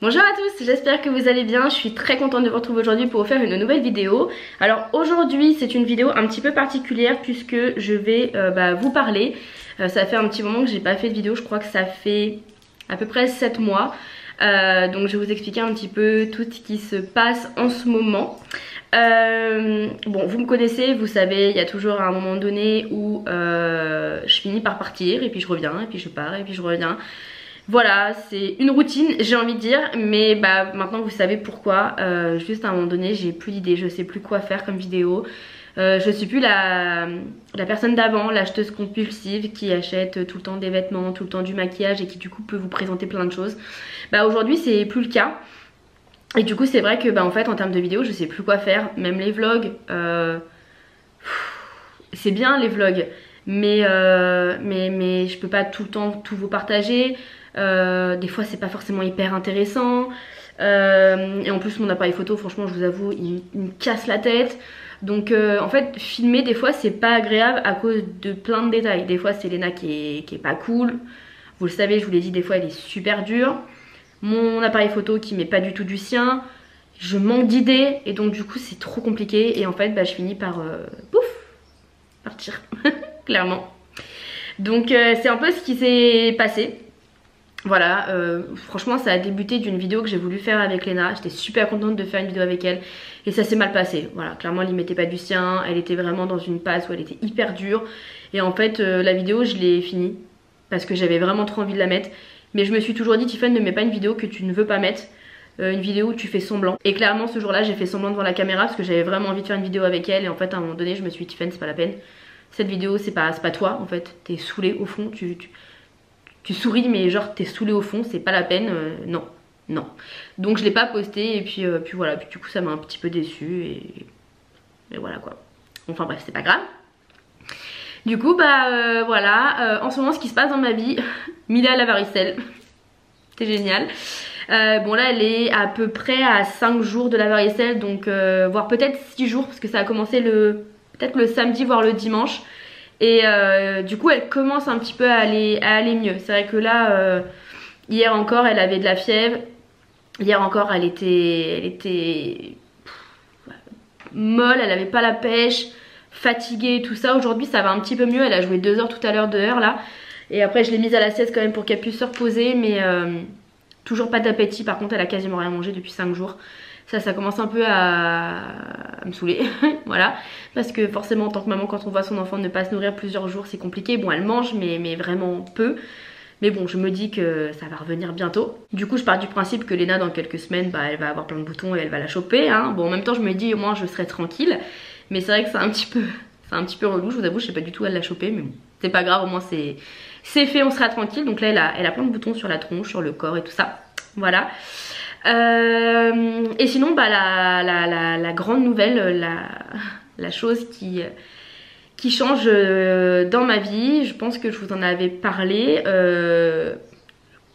Bonjour à tous, j'espère que vous allez bien, je suis très contente de vous retrouver aujourd'hui pour vous faire une nouvelle vidéo. Alors aujourd'hui c'est une vidéo un petit peu particulière puisque je vais vous parler. Ça fait un petit moment que j'ai pas fait de vidéo, je crois que ça fait à peu près 7 mois. Donc je vais vous expliquer un petit peu tout ce qui se passe en ce moment. Bon, vous me connaissez, vous savez, il y a toujours un moment donné où je finis par partir et puis je reviens et puis je pars et puis je reviens. Voilà, c'est une routine, j'ai envie de dire, mais maintenant vous savez pourquoi. Juste à un moment donné, j'ai plus d'idées, je sais plus quoi faire comme vidéo. Je suis plus la personne d'avant, l'acheteuse compulsive qui achète tout le temps des vêtements, tout le temps du maquillage et qui du coup peut vous présenter plein de choses. Aujourd'hui c'est plus le cas. Et du coup c'est vrai que en fait en termes de vidéos je sais plus quoi faire. Même les vlogs, c'est bien les vlogs, mais je peux pas tout le temps tout vous partager. Des fois c'est pas forcément hyper intéressant. Et en plus mon appareil photo franchement je vous avoue il me casse la tête. Donc en fait filmer des fois c'est pas agréable à cause de plein de détails. Des fois c'est Léna qui est pas cool. Vous le savez, je vous l'ai dit, des fois elle est super dure. Mon appareil photo qui met pas du tout du sien. Je manque d'idées et donc du coup c'est trop compliqué. Et en fait je finis par partir clairement. Donc c'est un peu ce qui s'est passé. Voilà, franchement ça a débuté d'une vidéo que j'ai voulu faire avec Léna. J'étais super contente de faire une vidéo avec elle et ça s'est mal passé. Voilà, clairement elle y mettait pas du sien, elle était vraiment dans une passe où elle était hyper dure. Et en fait la vidéo je l'ai finie parce que j'avais vraiment trop envie de la mettre. Mais je me suis toujours dit, Tiffany, ne mets pas une vidéo que tu ne veux pas mettre, une vidéo où tu fais semblant. Et clairement ce jour là j'ai fait semblant devant la caméra parce que j'avais vraiment envie de faire une vidéo avec elle. Et en fait à un moment donné je me suis dit, Tiffany c'est pas la peine. Cette vidéo c'est pas toi en fait, t'es saoulée au fond, tu souris mais genre t'es saoulé au fond, c'est pas la peine, non. Donc je l'ai pas posté et puis voilà, puis du coup ça m'a un petit peu déçue et voilà quoi. Enfin bref, c'est pas grave. Du coup voilà, en ce moment ce qui se passe dans ma vie, Mila a la varicelle, c'est génial. Bon là elle est à peu près à 5 jours de la varicelle, donc voire peut-être 6 jours parce que ça a commencé peut-être le samedi voire le dimanche. Et du coup elle commence un petit peu à aller mieux. C'est vrai que là hier encore elle avait de la fièvre. Hier encore elle était molle, elle avait pas la pêche, fatiguée et tout ça. Aujourd'hui ça va un petit peu mieux, elle a joué 2 heures tout à l'heure dehors là. Et après je l'ai mise à la sieste quand même pour qu'elle puisse se reposer. Mais toujours pas d'appétit, par contre elle a quasiment rien mangé depuis 5 jours. Ça commence un peu à me saouler, voilà. Parce que forcément en tant que maman quand on voit son enfant ne pas se nourrir plusieurs jours c'est compliqué. Bon elle mange mais vraiment peu. Mais bon je me dis que ça va revenir bientôt. Du coup je pars du principe que Léna dans quelques semaines elle va avoir plein de boutons et elle va la choper hein. Bon en même temps je me dis au moins je serai tranquille. Mais c'est vrai que c'est un petit peu relou, je vous avoue je sais pas du tout où elle l'a choper. Mais bon c'est pas grave, au moins c'est fait, on sera tranquille. Donc là elle a plein de boutons sur la tronche, sur le corps et tout ça. Voilà. Et sinon la grande nouvelle, la chose qui change dans ma vie, je pense que je vous en avais parlé.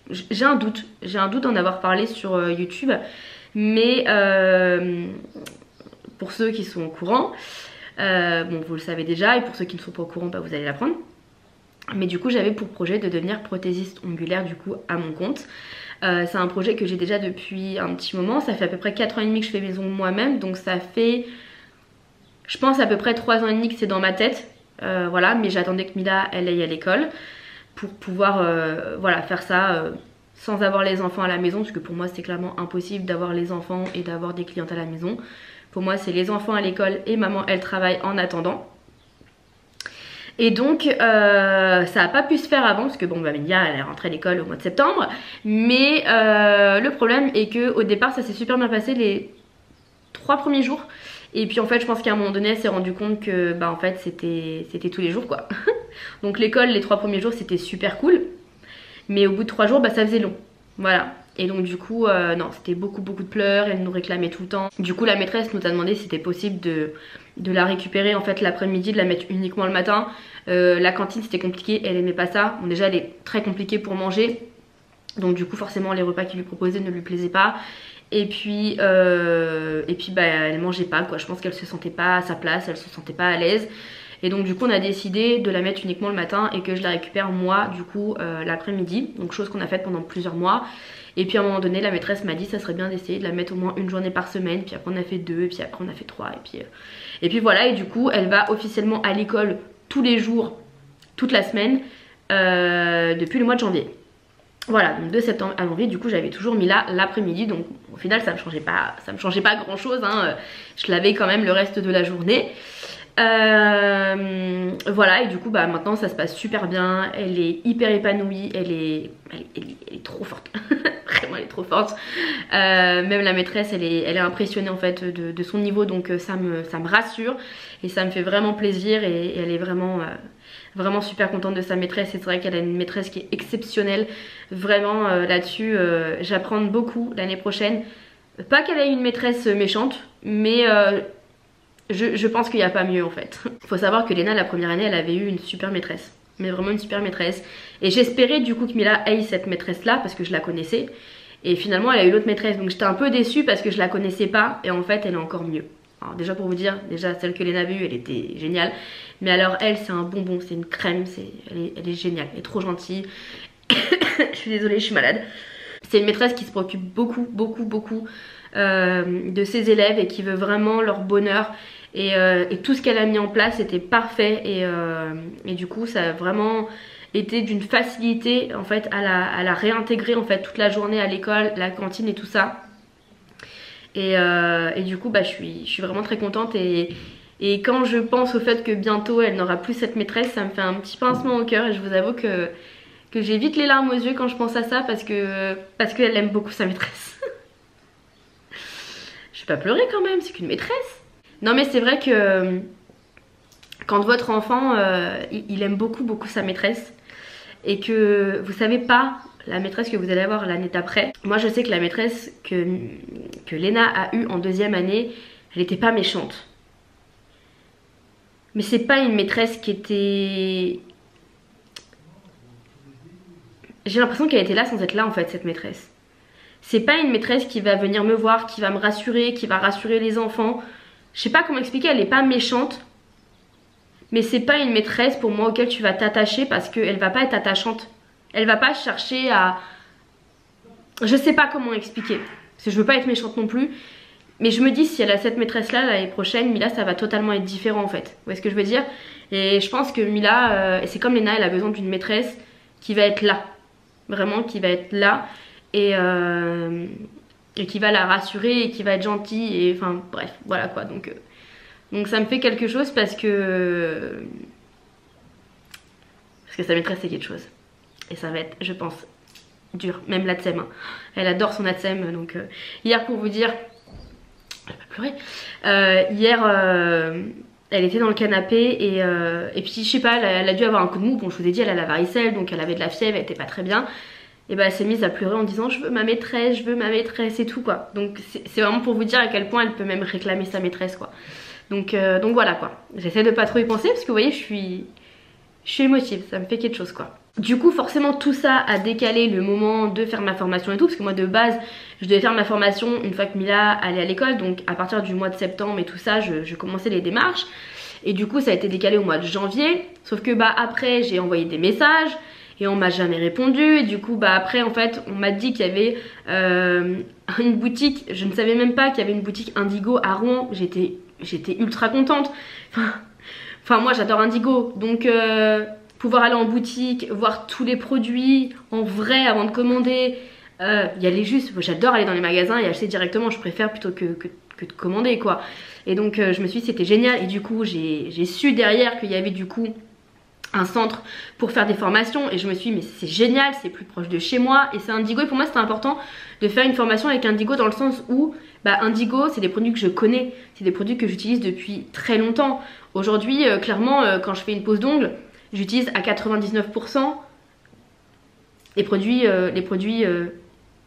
J'ai un doute d'en avoir parlé sur YouTube. Mais pour ceux qui sont au courant, bon vous le savez déjà, et pour ceux qui ne sont pas au courant vous allez l'apprendre. Mais du coup j'avais pour projet de devenir prothésiste ongulaire du coup à mon compte. C'est un projet que j'ai déjà depuis un petit moment. Ça fait à peu près 4 ans et demi que je fais mes ongles moi-même. Donc ça fait, je pense à peu près 3 ans et demi que c'est dans ma tête. Voilà, mais j'attendais que Mila elle aille à l'école pour pouvoir voilà, faire ça sans avoir les enfants à la maison. Parce que pour moi c'est clairement impossible d'avoir les enfants et d'avoir des clientes à la maison. Pour moi c'est les enfants à l'école et maman elle travaille en attendant. Et donc ça n'a pas pu se faire avant parce que bon Mila elle est rentrée à l'école au mois de septembre. Mais le problème est que au départ ça s'est super bien passé les 3 premiers jours. Et puis en fait je pense qu'à un moment donné elle s'est rendue compte que en fait c'était tous les jours quoi. Donc l'école les 3 premiers jours c'était super cool. Mais au bout de 3 jours ça faisait long. Voilà. Et donc du coup non c'était beaucoup de pleurs, elle nous réclamait tout le temps. Du coup la maîtresse nous a demandé si c'était possible de la récupérer en fait l'après-midi, de la mettre uniquement le matin. La cantine c'était compliqué, elle aimait pas ça. Bon déjà elle est très compliquée pour manger. Donc du coup forcément les repas qu'il lui proposait ne lui plaisaient pas. Et puis elle mangeait pas quoi. Je pense qu'elle se sentait pas à sa place, elle se sentait pas à l'aise. Et donc du coup on a décidé de la mettre uniquement le matin et que je la récupère moi du coup l'après-midi. Donc chose qu'on a faite pendant plusieurs mois. Et puis à un moment donné la maîtresse m'a dit ça serait bien d'essayer de la mettre au moins une journée par semaine, puis après on a fait 2, et puis après on a fait 3, et puis voilà. Et du coup elle va officiellement à l'école tous les jours, toute la semaine, depuis le mois de janvier. Voilà, donc de septembre à janvier, du coup j'avais toujours mis là l'après-midi, donc au final ça me changeait pas grand chose, hein. Je l'avais quand même le reste de la journée. Voilà, et du coup bah maintenant ça se passe super bien, elle est hyper épanouie, elle est trop forte. Vraiment elle est trop forte. Même la maîtresse elle est impressionnée en fait de son niveau, donc ça me rassure et ça me fait vraiment plaisir, et elle est vraiment super contente de sa maîtresse. Et c'est vrai qu'elle a une maîtresse qui est exceptionnelle, vraiment là-dessus j'apprends beaucoup l'année prochaine. Pas qu'elle ait une maîtresse méchante, mais je pense qu'il n'y a pas mieux en fait. Faut savoir que Léna la première année elle avait eu une super maîtresse, mais vraiment une super maîtresse, et j'espérais du coup que Mila ait cette maîtresse là parce que je la connaissais, et finalement elle a eu l'autre maîtresse, donc j'étais un peu déçue parce que je la connaissais pas, et en fait elle est encore miue. Alors déjà pour vous dire, déjà celle que Léna avait eue elle était géniale, mais alors elle c'est un bonbon, c'est une crème, elle est géniale, elle est trop gentille. Je suis désolée, je suis malade. C'est une maîtresse qui se préoccupe beaucoup de ses élèves et qui veut vraiment leur bonheur, et tout ce qu'elle a mis en place était parfait, et du coup ça a vraiment été d'une facilité en fait à la réintégrer en fait toute la journée à l'école, la cantine et tout ça, et du coup bah je suis vraiment très contente, et quand je pense au fait que bientôt elle n'aura plus cette maîtresse, ça me fait un petit pincement au cœur, et je vous avoue que j'ai vite les larmes aux yeux quand je pense à ça, parce qu'elle aime beaucoup sa maîtresse. Je vais pas pleurer quand même, c'est qu'une maîtresse. Non mais c'est vrai que quand votre enfant il aime beaucoup sa maîtresse, et que vous savez pas la maîtresse que vous allez avoir l'année d'après. Moi je sais que la maîtresse que Léna a eue en deuxième année, elle était pas méchante, mais c'est pas une maîtresse qui était... J'ai l'impression qu'elle était là sans être là en fait, cette maîtresse. C'est pas une maîtresse qui va venir me voir, qui va me rassurer, qui va rassurer les enfants. Je sais pas comment expliquer, elle est pas méchante, mais c'est pas une maîtresse pour moi auquel tu vas t'attacher, parce qu'elle va pas être attachante. Elle va pas chercher à... Je sais pas comment expliquer, parce que je veux pas être méchante non plus, mais je me dis si elle a cette maîtresse là l'année prochaine, Mila ça va totalement être différent en fait. Vous voyez ce que je veux dire? Et je pense que Mila, c'est comme Léna, elle a besoin d'une maîtresse qui va être là. Vraiment qui va être là, et qui va la rassurer, et qui va être gentille, et enfin bref voilà quoi. Donc ça me fait quelque chose, parce que sa maîtresse c'est quelque chose, et ça va être je pense dur, même l'ATSEM hein. Elle adore son ATSEM, donc hier pour vous dire, je vais pas pleurer, hier elle était dans le canapé, et puis je sais pas, elle a dû avoir un coup de mou. Bon, je vous ai dit elle a la varicelle, donc elle avait de la fièvre, elle était pas très bien, et bah elle s'est mise à pleurer en disant je veux ma maîtresse et tout quoi. Donc c'est vraiment pour vous dire à quel point elle peut même réclamer sa maîtresse quoi. Donc voilà quoi, j'essaie de pas trop y penser, parce que vous voyez je suis émotive, ça me fait quelque chose quoi. Du coup forcément tout ça a décalé le moment de faire ma formation et tout, parce que moi de base je devais faire ma formation une fois que Mila allait à l'école, donc à partir du mois de septembre et tout ça je commençais les démarches, et du coup ça a été décalé au mois de janvier, sauf que bah après j'ai envoyé des messages et on m'a jamais répondu, et du coup bah après en fait on m'a dit qu'il y avait une boutique, je ne savais même pas qu'il y avait une boutique Indigo à Rouen, j'étais ultra contente, enfin moi j'adore Indigo, donc pouvoir aller en boutique, voir tous les produits en vrai avant de commander, y aller juste, j'adore aller dans les magasins et acheter directement, je préfère plutôt que de commander quoi. Et donc je me suis dit c'était génial, et du coup j'ai su derrière qu'il y avait du coup un centre pour faire des formations, et je me suis dit mais c'est génial, c'est plus proche de chez moi, et c'est Indigo, et pour moi c'était important de faire une formation avec Indigo, dans le sens où bah Indigo c'est des produits que je connais, c'est des produits que j'utilise depuis très longtemps. Aujourd'hui clairement quand je fais une pose d'ongles, j'utilise à 99% les produits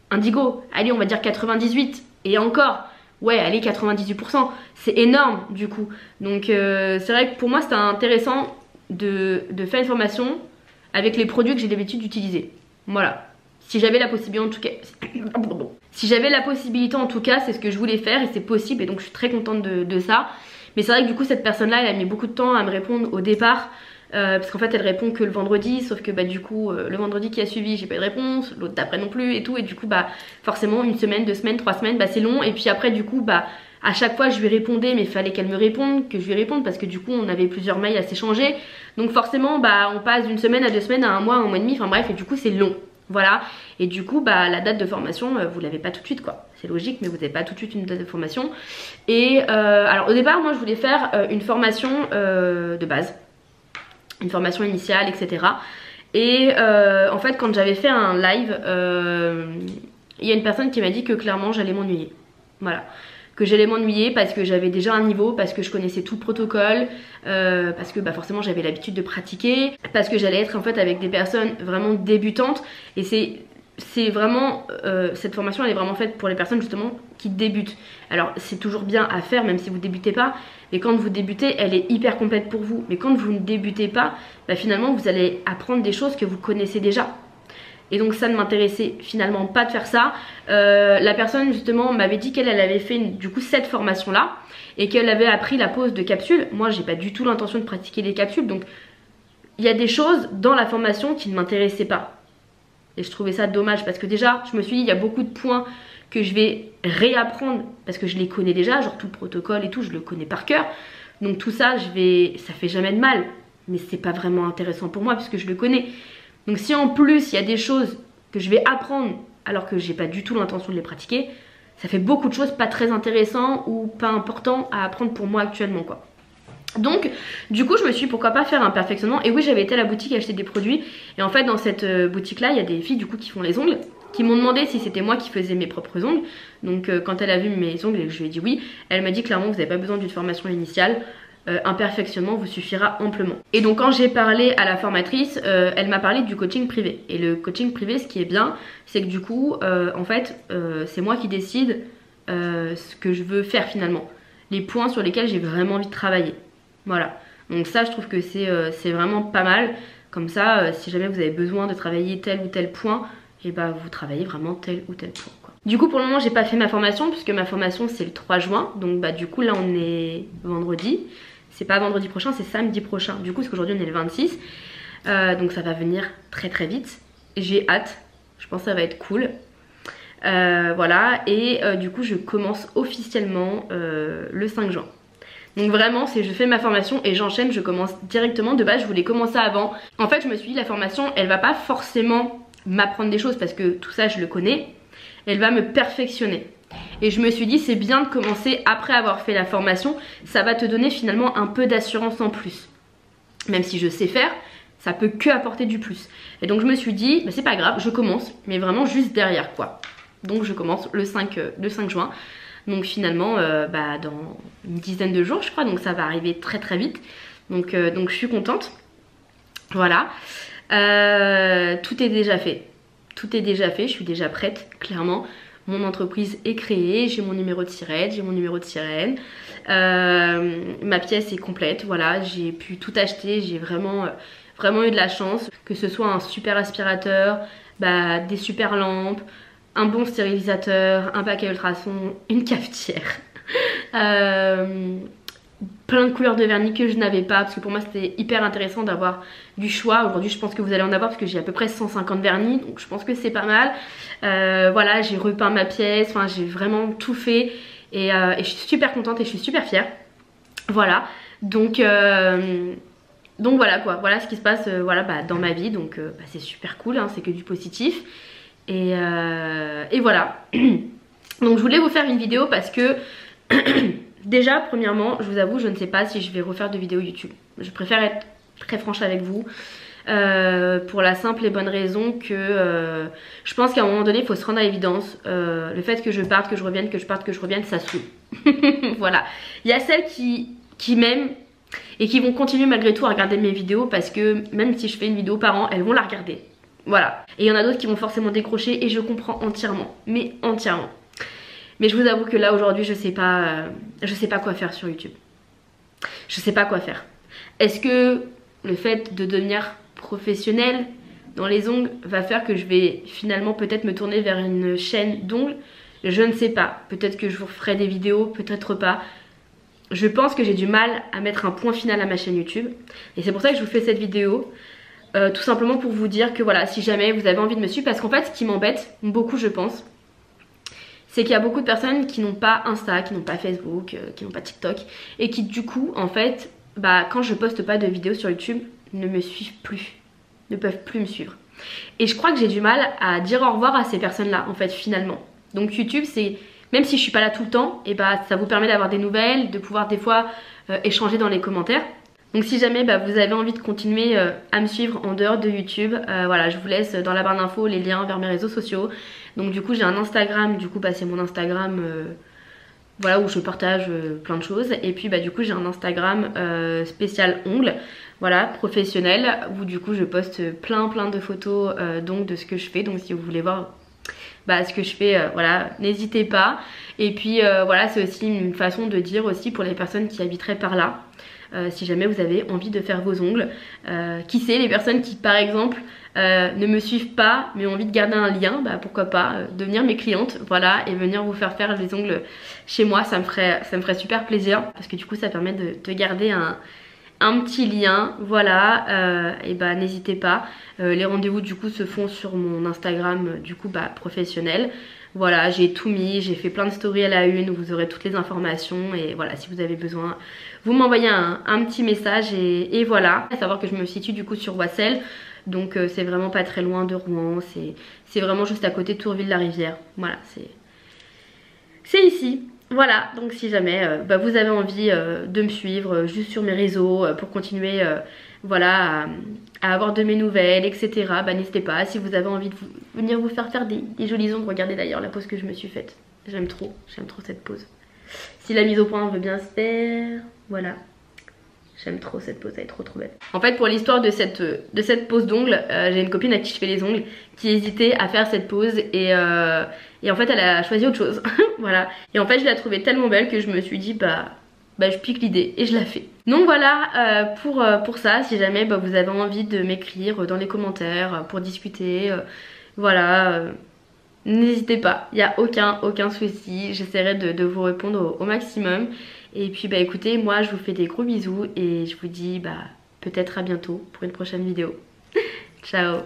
Indigo. Allez on va dire 98, et encore ouais allez 98%, c'est énorme du coup. Donc c'est vrai que pour moi c'était intéressant de faire une formation avec les produits que j'ai l'habitude d'utiliser. Voilà, si j'avais la possibilité en tout cas, c'est ce que je voulais faire, et c'est possible, et donc je suis très contente de ça. Mais c'est vrai que du coup cette personne là elle a mis beaucoup de temps à me répondre au départ, parce qu'en fait elle répond que le vendredi, sauf que bah du coup le vendredi qui a suivi j'ai pas eu de réponse, l'autre d'après non plus et tout, et du coup bah forcément une semaine, 2 semaines, 3 semaines, bah c'est long, et puis après du coup bah à chaque fois je lui répondais, mais il fallait qu'elle me réponde, que je lui réponde, parce que du coup on avait plusieurs mails à s'échanger, donc forcément bah on passe d'une semaine à 2 semaines, à un mois et demi, enfin bref, et du coup c'est long. Voilà, et du coup bah la date de formation vous l'avez pas tout de suite quoi, c'est logique, mais vous n'avez pas tout de suite une date de formation. Et alors au départ moi je voulais faire une formation de base, une formation initiale, etc. Et en fait quand j'avais fait un live, il y a une personne qui m'a dit que clairement j'allais m'ennuyer. Voilà, que j'allais m'ennuyer parce que j'avais déjà un niveau, parce que je connaissais tout le protocole, parce que bah forcément j'avais l'habitude de pratiquer, parce que j'allais être en fait avec des personnes vraiment débutantes, et c'est vraiment, cette formation elle est vraiment faite pour les personnes justement qui débutent. Alors c'est toujours bien à faire même si vous débutez pas, mais quand vous débutez elle est hyper complète pour vous, mais quand vous ne débutez pas, bah finalement vous allez apprendre des choses que vous connaissez déjà. Et donc ça ne m'intéressait finalement pas de faire ça. La personne justement m'avait dit qu'elle avait fait du coup cette formation là, et qu'elle avait appris la pose de capsules. Moi j'ai pas du tout l'intention de pratiquer les capsules, donc il y a des choses dans la formation qui ne m'intéressaient pas. Et je trouvais ça dommage parce que déjà je me suis dit il y a beaucoup de points que je vais réapprendre parce que je les connais déjà, genre tout le protocole et tout je le connais par cœur. Donc tout ça ça fait jamais de mal, mais c'est pas vraiment intéressant pour moi puisque je le connais. Donc si en plus il y a des choses que je vais apprendre alors que j'ai pas du tout l'intention de les pratiquer, ça fait beaucoup de choses pas très intéressantes ou pas importantes à apprendre pour moi actuellement quoi. Donc du coup je me suis dit pourquoi pas faire un perfectionnement. Et oui, j'avais été à la boutique acheter des produits, et en fait dans cette boutique là il y a des filles du coup qui font les ongles, qui m'ont demandé si c'était moi qui faisais mes propres ongles. Donc quand elle a vu mes ongles et que je lui ai dit oui, elle m'a dit clairement vous n'avez pas besoin d'une formation initiale, un perfectionnement vous suffira amplement. Et donc quand j'ai parlé à la formatrice, elle m'a parlé du coaching privé. Et le coaching privé, ce qui est bien, c'est que du coup en fait c'est moi qui décide ce que je veux faire finalement, les points sur lesquels j'ai vraiment envie de travailler. Voilà, donc ça je trouve que c'est vraiment pas mal. Comme ça si jamais vous avez besoin de travailler tel ou tel point, et bah vous travaillez vraiment tel ou tel point quoi. Du coup pour le moment j'ai pas fait ma formation puisque ma formation c'est le 3 juin. Donc bah du coup là on est vendredi, c'est pas vendredi prochain, c'est samedi prochain. Du coup parce qu'aujourd'hui on est le 26, donc ça va venir très très vite. J'ai hâte, je pense que ça va être cool. Voilà, et du coup je commence officiellement le 5 juin. Donc vraiment c'est je fais ma formation et j'enchaîne, je commence directement. De base je voulais commencer avant. En fait je me suis dit la formation elle va pas forcément m'apprendre des choses parce que tout ça je le connais, elle va me perfectionner. Et je me suis dit c'est bien de commencer après avoir fait la formation, ça va te donner finalement un peu d'assurance en plus. Même si je sais faire, ça peut que apporter du plus. Et donc je me suis dit bah, c'est pas grave, je commence, mais vraiment juste derrière quoi. Donc je commence le 5 juin. Donc finalement bah, dans une dizaine de jours je crois, donc ça va arriver très très vite. Donc je suis contente. Voilà. Tout est déjà fait. Tout est déjà fait, je suis déjà prête, clairement. Mon entreprise est créée, j'ai mon numéro de sirène, j'ai mon numéro de sirène. Ma pièce est complète, voilà, j'ai pu tout acheter, j'ai vraiment eu de la chance. Que ce soit un super aspirateur, bah, des super lampes, un bon stérilisateur, un paquet ultrasons, une cafetière. Plein de couleurs de vernis que je n'avais pas parce que pour moi c'était hyper intéressant d'avoir du choix. Aujourd'hui je pense que vous allez en avoir parce que j'ai à peu près 150 vernis, donc je pense que c'est pas mal. Voilà, j'ai repeint ma pièce, enfin j'ai vraiment tout fait et je suis super contente et je suis super fière. Voilà, donc voilà quoi, voilà ce qui se passe voilà, bah, dans ma vie, donc bah, c'est super cool, hein, c'est que du positif. Et voilà. Donc je voulais vous faire une vidéo parce que déjà premièrement je vous avoue je ne sais pas si je vais refaire de vidéos YouTube. Je préfère être très franche avec vous pour la simple et bonne raison que je pense qu'à un moment donné il faut se rendre à l'évidence. Le fait que je parte, que je revienne, que je parte, que je revienne, ça saoule. Voilà, il y a celles qui m'aiment et qui vont continuer malgré tout à regarder mes vidéos parce que même si je fais une vidéo par an elles vont la regarder. Voilà, et il y en a d'autres qui vont forcément décrocher et je comprends entièrement, mais entièrement. Mais je vous avoue que là aujourd'hui je sais pas quoi faire sur YouTube. Je sais pas quoi faire. Est-ce que le fait de devenir professionnelle dans les ongles va faire que je vais finalement peut-être me tourner vers une chaîne d'ongles? Je ne sais pas. Peut-être que je vous ferai des vidéos, peut-être pas. je pense que j'ai du mal à mettre un point final à ma chaîne YouTube. Et c'est pour ça que je vous fais cette vidéo. Tout simplement pour vous dire que voilà, si jamais vous avez envie de me suivre, parce qu'en fait ce qui m'embête beaucoup je pense, c'est qu'il y a beaucoup de personnes qui n'ont pas Insta, qui n'ont pas Facebook, qui n'ont pas TikTok, et qui du coup en fait, bah quand je poste pas de vidéos sur YouTube, ne me suivent plus, ne peuvent plus me suivre. Et je crois que j'ai du mal à dire au revoir à ces personnes là en fait finalement. Donc YouTube c'est, même si je suis pas là tout le temps, et bah ça vous permet d'avoir des nouvelles, de pouvoir des fois échanger dans les commentaires. Donc si jamais vous avez envie de continuer à me suivre en dehors de YouTube, voilà, je vous laisse dans la barre d'infos les liens vers mes réseaux sociaux. Donc du coup j'ai un Instagram, du coup c'est mon Instagram voilà, où je partage plein de choses. Et puis du coup j'ai un Instagram spécial ongles, voilà, professionnel, où du coup je poste plein de photos donc de ce que je fais. Donc si vous voulez voir ce que je fais, voilà, n'hésitez pas. Et puis voilà, c'est aussi une façon de dire aussi pour les personnes qui habiteraient par là. Si jamais vous avez envie de faire vos ongles, qui sait, les personnes qui par exemple ne me suivent pas mais ont envie de garder un lien, pourquoi pas devenir mes clientes, voilà, et venir vous faire les ongles chez moi, ça me ferait super plaisir, parce que du coup ça permet de garder un petit lien, voilà, et n'hésitez pas. Les rendez-vous du coup se font sur mon Instagram du coup professionnel. Voilà, j'ai tout mis, j'ai fait plein de stories à la une où vous aurez toutes les informations, et voilà, si vous avez besoin, vous m'envoyez un petit message et voilà. À savoir que je me situe du coup sur Oissel, donc c'est vraiment pas très loin de Rouen, c'est vraiment juste à côté de Tourville-la-Rivière. Voilà, c'est ici. Voilà, donc si jamais vous avez envie de me suivre juste sur mes réseaux pour continuer voilà, à avoir de mes nouvelles, etc. N'hésitez pas. Si vous avez envie de venir vous faire des jolis ongles, regardez d'ailleurs la pose que je me suis faite. J'aime trop cette pose. Si la mise au point veut bien se faire, voilà. J'aime trop cette pose, elle est trop belle. En fait, pour l'histoire de cette pose d'ongles, j'ai une copine à qui je fais les ongles qui hésitait à faire cette pose et en fait elle a choisi autre chose. Voilà. Et en fait je la trouvais tellement belle que je me suis dit je pique l'idée et je la fais. Donc voilà pour ça, si jamais vous avez envie de m'écrire dans les commentaires pour discuter, voilà, n'hésitez pas, il n'y a aucun souci, j'essaierai de vous répondre au maximum. Et puis écoutez, moi je vous fais des gros bisous et je vous dis peut-être à bientôt pour une prochaine vidéo. Ciao.